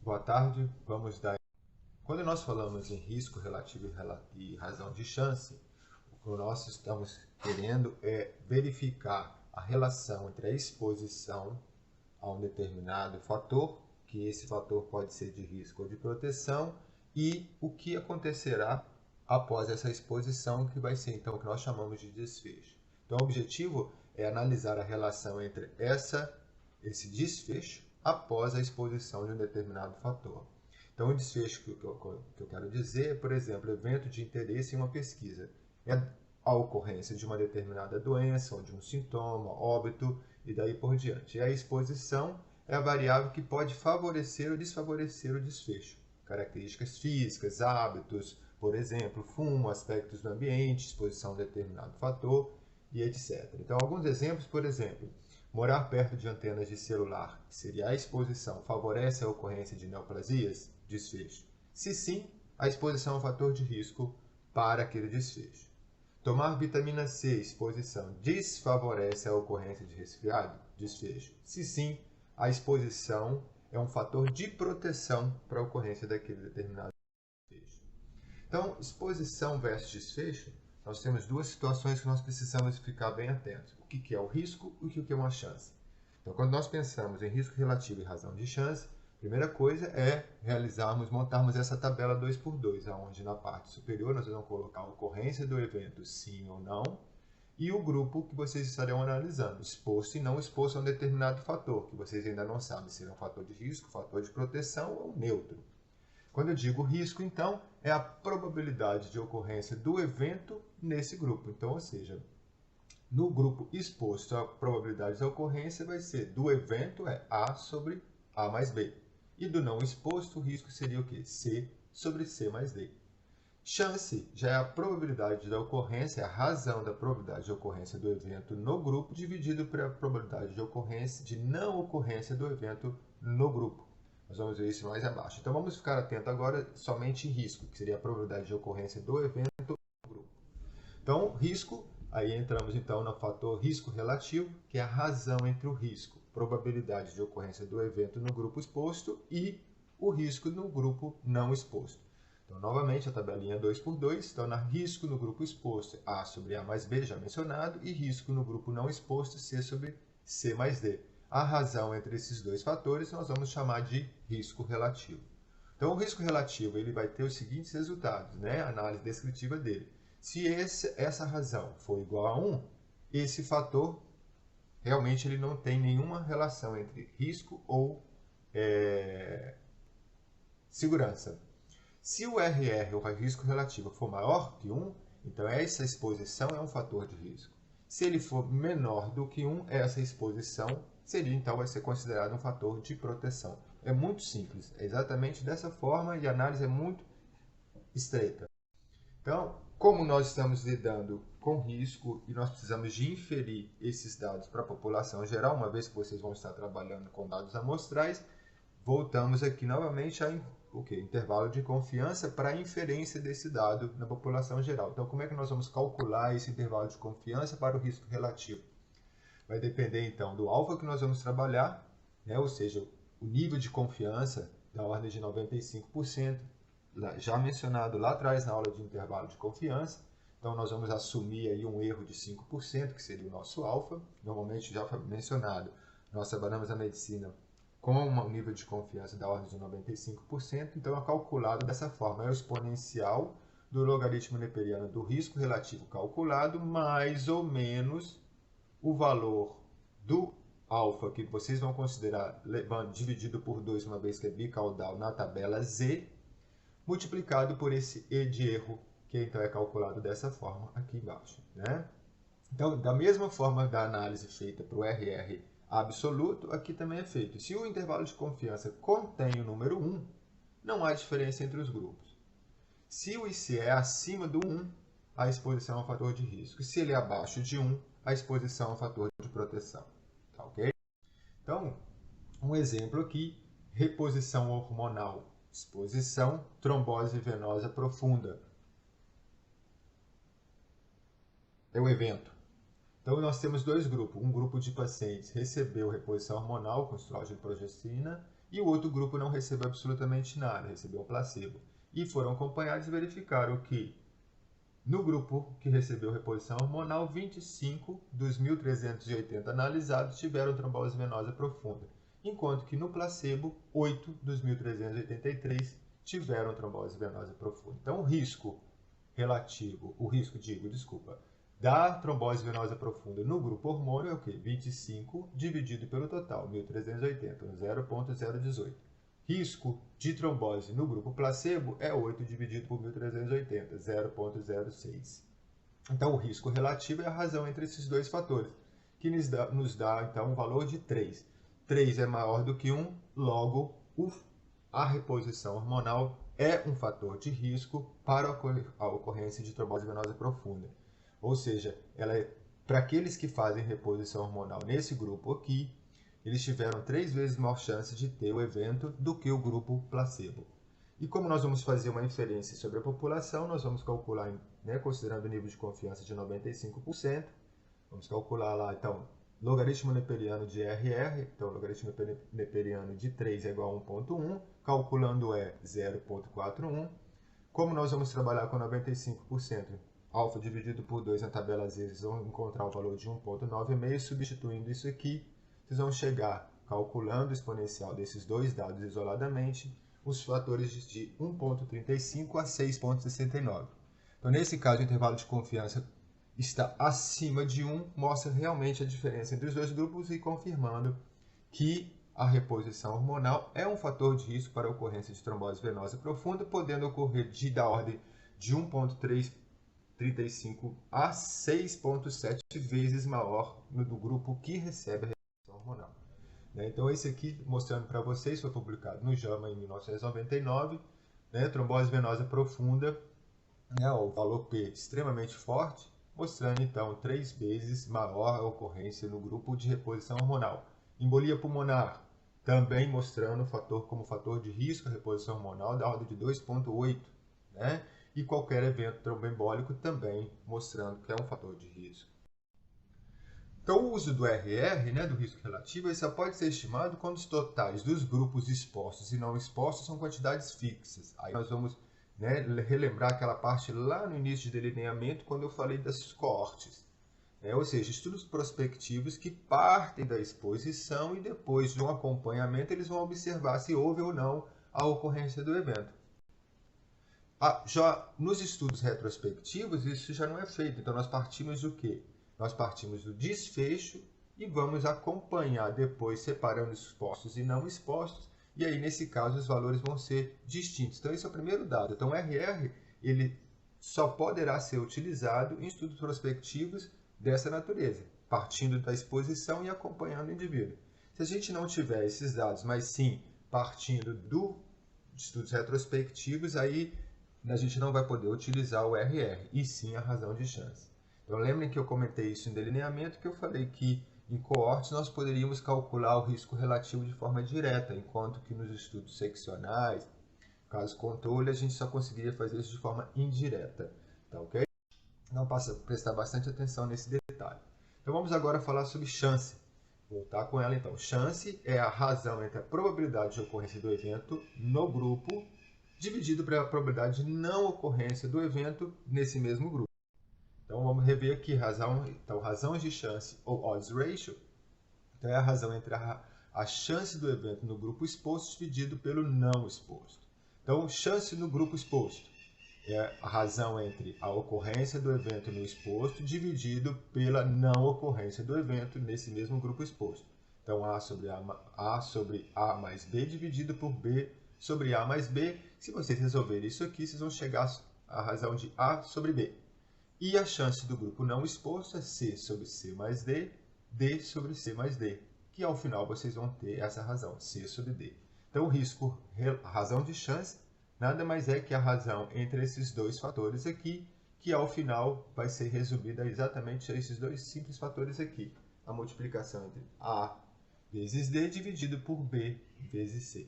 Boa tarde, vamos dar. Quando nós falamos em risco relativo e razão de chance, o que nós estamos querendo é verificar a relação entre a exposição a um determinado fator, que esse fator pode ser de risco ou de proteção, e o que acontecerá após essa exposição, que vai ser então o que nós chamamos de desfecho. Então, o objetivo é analisar a relação entre esse desfecho após a exposição de um determinado fator. Então, o desfecho que eu quero dizer é, por exemplo, evento de interesse em uma pesquisa. É a ocorrência de uma determinada doença ou de um sintoma, óbito e daí por diante. E a exposição é a variável que pode favorecer ou desfavorecer o desfecho. Características físicas, hábitos, por exemplo, fumo, aspectos do ambiente, exposição a determinado fator e etc. Então, alguns exemplos, por exemplo, morar perto de antenas de celular, que seria a exposição, favorece a ocorrência de neoplasias? Desfecho. Se sim, a exposição é um fator de risco para aquele desfecho. Tomar vitamina C, exposição, desfavorece a ocorrência de resfriado? Desfecho. Se sim, a exposição é um fator de proteção para a ocorrência daquele determinado desfecho. Então, exposição versus desfecho, nós temos duas situações que nós precisamos ficar bem atentos. O que é o risco e o que é uma chance. Então, quando nós pensamos em risco relativo e razão de chance, a primeira coisa é montarmos essa tabela 2x2, onde na parte superior nós vamos colocar a ocorrência do evento sim ou não, e o grupo que vocês estarão analisando, exposto e não exposto a um determinado fator, que vocês ainda não sabem se é um fator de risco, fator de proteção ou neutro. Quando eu digo risco, então, é a probabilidade de ocorrência do evento nesse grupo. Então, ou seja, no grupo exposto, a probabilidade da ocorrência vai ser do evento é A sobre A mais B. E do não exposto, o risco seria o quê? C sobre C mais D. Chance já é a probabilidade da ocorrência, a razão da probabilidade de ocorrência do evento no grupo, dividido pela probabilidade de ocorrência, de não ocorrência do evento no grupo. Nós vamos ver isso mais abaixo. Então, vamos ficar atento agora somente em risco, que seria a probabilidade de ocorrência do evento no grupo. Então, risco, aí entramos então no fator risco relativo, que é a razão entre o risco, probabilidade de ocorrência do evento no grupo exposto e o risco no grupo não exposto. Então, novamente, a tabelinha 2x2, então, risco no grupo exposto, A sobre A mais B, já mencionado, e risco no grupo não exposto, C sobre C mais D. A razão entre esses dois fatores nós vamos chamar de risco relativo. Então, o risco relativo ele vai ter os seguintes resultados, né? A análise descritiva dele. Se essa razão for igual a 1, esse fator realmente ele não tem nenhuma relação entre risco ou segurança. Se o RR, o risco relativo, for maior que 1, então essa exposição é um fator de risco. Se ele for menor do que 1, essa exposição vai ser considerado um fator de proteção. É muito simples, é exatamente dessa forma e a análise é muito estreita. Então, como nós estamos lidando com risco e nós precisamos de inferir esses dados para a população geral, uma vez que vocês vão estar trabalhando com dados amostrais, voltamos aqui novamente a intervalo de confiança para a inferência desse dado na população geral. Então, como é que nós vamos calcular esse intervalo de confiança para o risco relativo? Vai depender, então, do alfa que nós vamos trabalhar, né? Ou seja, o nível de confiança da ordem de 95%, já mencionado lá atrás na aula de intervalo de confiança. Então, nós vamos assumir aí um erro de 5%, que seria o nosso alfa. Normalmente, já foi mencionado, nós trabalhamos a medicina com um nível de confiança da ordem de 95%, então é calculado dessa forma, é o exponencial do logaritmo neperiano do risco relativo calculado, mais ou menos o valor do alfa, que vocês vão considerar dividido por 2, uma vez que é bicaudal, na tabela Z, multiplicado por esse E de erro, que então é calculado dessa forma aqui embaixo, né? Então, da mesma forma da análise feita para o RR absoluto, aqui também é feito. Se o intervalo de confiança contém o número 1, não há diferença entre os grupos. Se o IC é acima do 1, a exposição é um fator de risco. Se ele é abaixo de 1, a exposição é um fator de proteção. Tá, ok? Então, um exemplo aqui, reposição hormonal, exposição, trombose venosa profunda. É o evento. Então, nós temos dois grupos. Um grupo de pacientes recebeu reposição hormonal com estrógeno e progesterona e o outro grupo não recebeu absolutamente nada, recebeu um placebo. E foram acompanhados e verificaram que no grupo que recebeu reposição hormonal, 25 dos 1.380 analisados tiveram trombose venosa profunda, enquanto que no placebo, 8 dos 1.383 tiveram trombose venosa profunda. Então, o risco da trombose venosa profunda no grupo hormônio é o quê? 25 dividido pelo total, 1.380, 0,018. Risco de trombose no grupo placebo é 8 dividido por 1.380, 0,06. Então, o risco relativo é a razão entre esses dois fatores, que nos dá então, um valor de 3. 3 é maior do que 1, logo a reposição hormonal é um fator de risco para a ocorrência de trombose venosa profunda. Ou seja, ela é para aqueles que fazem reposição hormonal nesse grupo aqui, eles tiveram 3 vezes maior chance de ter o evento do que o grupo placebo. E como nós vamos fazer uma inferência sobre a população, nós vamos calcular, considerando o nível de confiança de 95%, vamos calcular lá, então, logaritmo neperiano de RR, então, logaritmo neperiano de 3 é igual a 1,1, calculando é 0,41. Como nós vamos trabalhar com 95%, alfa dividido por 2 na tabela Z, vocês vão encontrar o valor de 1,96, substituindo isso aqui, vocês vão chegar, calculando o exponencial desses dois dados isoladamente, os fatores de 1,35 a 6,69. Então, nesse caso, o intervalo de confiança está acima de 1, mostra realmente a diferença entre os dois grupos e confirmando que a reposição hormonal é um fator de risco para a ocorrência de trombose venosa profunda, podendo ocorrer da ordem de 1,35 a 6,7 vezes maior no do grupo que recebe a reposição hormonal. Então, esse aqui, mostrando para vocês, foi publicado no JAMA em 1999, trombose venosa profunda, o valor P extremamente forte, mostrando então 3 vezes maior a ocorrência no grupo de reposição hormonal. Embolia pulmonar, também mostrando o fator como fator de risco a reposição hormonal da ordem de 2,8, e qualquer evento tromboembólico também mostrando que é um fator de risco. Então, o uso do RR, do risco relativo, ele só pode ser estimado quando os totais dos grupos expostos e não expostos são quantidades fixas. Aí nós vamos relembrar aquela parte lá no início de delineamento, quando eu falei das coortes. Ou seja, estudos prospectivos que partem da exposição e depois de um acompanhamento eles vão observar se houve ou não a ocorrência do evento. Já nos estudos retrospectivos isso já não é feito, então nós partimos do quê? Nós partimos do desfecho e vamos acompanhar depois, separando expostos e não expostos, e aí nesse caso os valores vão ser distintos. Então esse é o primeiro dado. Então o RR ele só poderá ser utilizado em estudos prospectivos dessa natureza, partindo da exposição e acompanhando o indivíduo. Se a gente não tiver esses dados, mas sim partindo de estudos retrospectivos, aí a gente não vai poder utilizar o RR, e sim a razão de chance. Então, lembrem que eu comentei isso em delineamento, que eu falei que em coortes nós poderíamos calcular o risco relativo de forma direta, enquanto que nos estudos seccionais, caso controle, a gente só conseguiria fazer isso de forma indireta. Tá ok? Então, prestar bastante atenção nesse detalhe. Então, vamos agora falar sobre chance. Voltar com ela, então. Chance é a razão entre a probabilidade de ocorrência do evento no grupo, dividido pela probabilidade de não ocorrência do evento nesse mesmo grupo. Então, vamos rever aqui razões de chance, ou odds ratio, então é a razão entre a chance do evento no grupo exposto dividido pelo não exposto. Então, chance no grupo exposto é a razão entre a ocorrência do evento no exposto dividido pela não ocorrência do evento nesse mesmo grupo exposto. Então, A sobre A mais B dividido por B sobre A mais B. Se vocês resolverem isso aqui, vocês vão chegar à razão de A sobre B. E a chance do grupo não exposto é C sobre C mais D, D sobre C mais D, que ao final vocês vão ter essa razão, C sobre D. Então, a razão de chance nada mais é que a razão entre esses dois fatores aqui, que ao final vai ser resumida exatamente a esses dois simples fatores aqui. A multiplicação entre A vezes D dividido por B vezes C.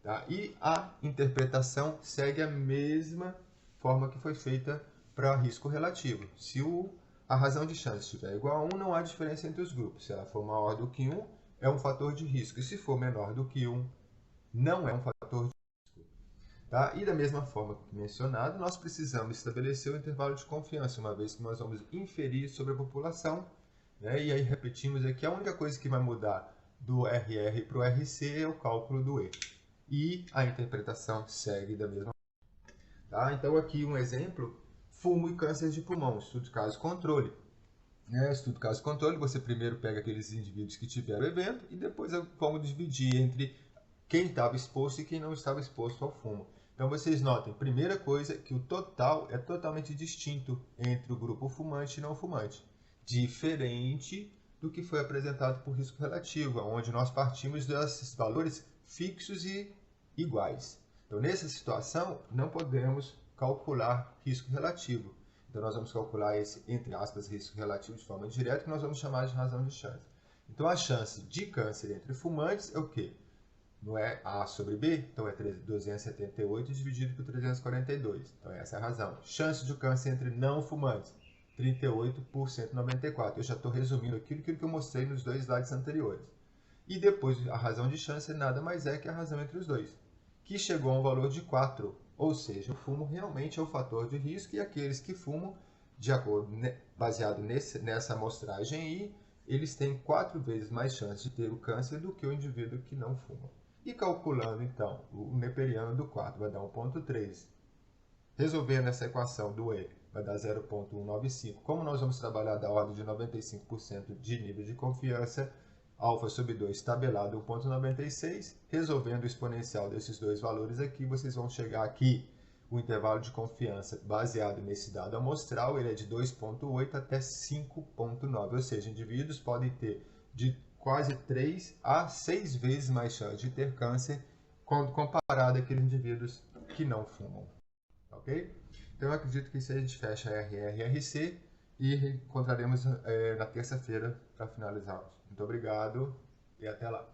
Tá? E a interpretação segue a mesma forma que foi feita para risco relativo. Se a razão de chance estiver igual a 1, não há diferença entre os grupos. Se ela for maior do que 1, é um fator de risco. E se for menor do que 1, não é um fator de risco. Tá? E da mesma forma que mencionado, nós precisamos estabelecer o intervalo de confiança, uma vez que nós vamos inferir sobre a população, né? E aí repetimos aqui, a única coisa que vai mudar do RR para o RC é o cálculo do E. E a interpretação segue da mesma forma. Tá? Então aqui um exemplo, fumo e câncer de pulmão, estudo caso controle. Estudo caso controle, você primeiro pega aqueles indivíduos que tiveram o evento e depois vamos dividir entre quem estava exposto e quem não estava exposto ao fumo. Então vocês notem, primeira coisa, que o total é totalmente distinto entre o grupo fumante e não fumante. Diferente do que foi apresentado por risco relativo, onde nós partimos desses valores fixos e iguais. Então nessa situação, não podemos calcular risco relativo. Então nós vamos calcular esse, entre aspas, risco relativo de forma indireta, que nós vamos chamar de razão de chance. Então a chance de câncer entre fumantes é o quê? Não é A sobre B? Então é 278 dividido por 342. Então essa é a razão. Chance de câncer entre não fumantes, 38 por 194. Eu já estou resumindo aquilo que eu mostrei nos dois slides anteriores. E depois a razão de chance nada mais é que a razão entre os dois, que chegou a um valor de 4. Ou seja, o fumo realmente é o fator de risco e aqueles que fumam, de acordo, baseado nessa amostragem aí, eles têm 4 vezes mais chance de ter o câncer do que o indivíduo que não fuma. E calculando, então, o neperiano do 4 vai dar 1,3. Resolvendo essa equação do E, vai dar 0,195. Como nós vamos trabalhar da ordem de 95% de nível de confiança, alfa sobre 2 tabelado 1,96, resolvendo o exponencial desses dois valores aqui, vocês vão chegar aqui, o intervalo de confiança baseado nesse dado amostral, ele é de 2,8 até 5,9, ou seja, indivíduos podem ter de quase 3 a 6 vezes mais chance de ter câncer quando comparado àqueles indivíduos que não fumam. Ok? Então eu acredito que isso aí a gente fecha RR e RC e encontraremos na terça-feira para finalizarmos. Muito obrigado e até lá.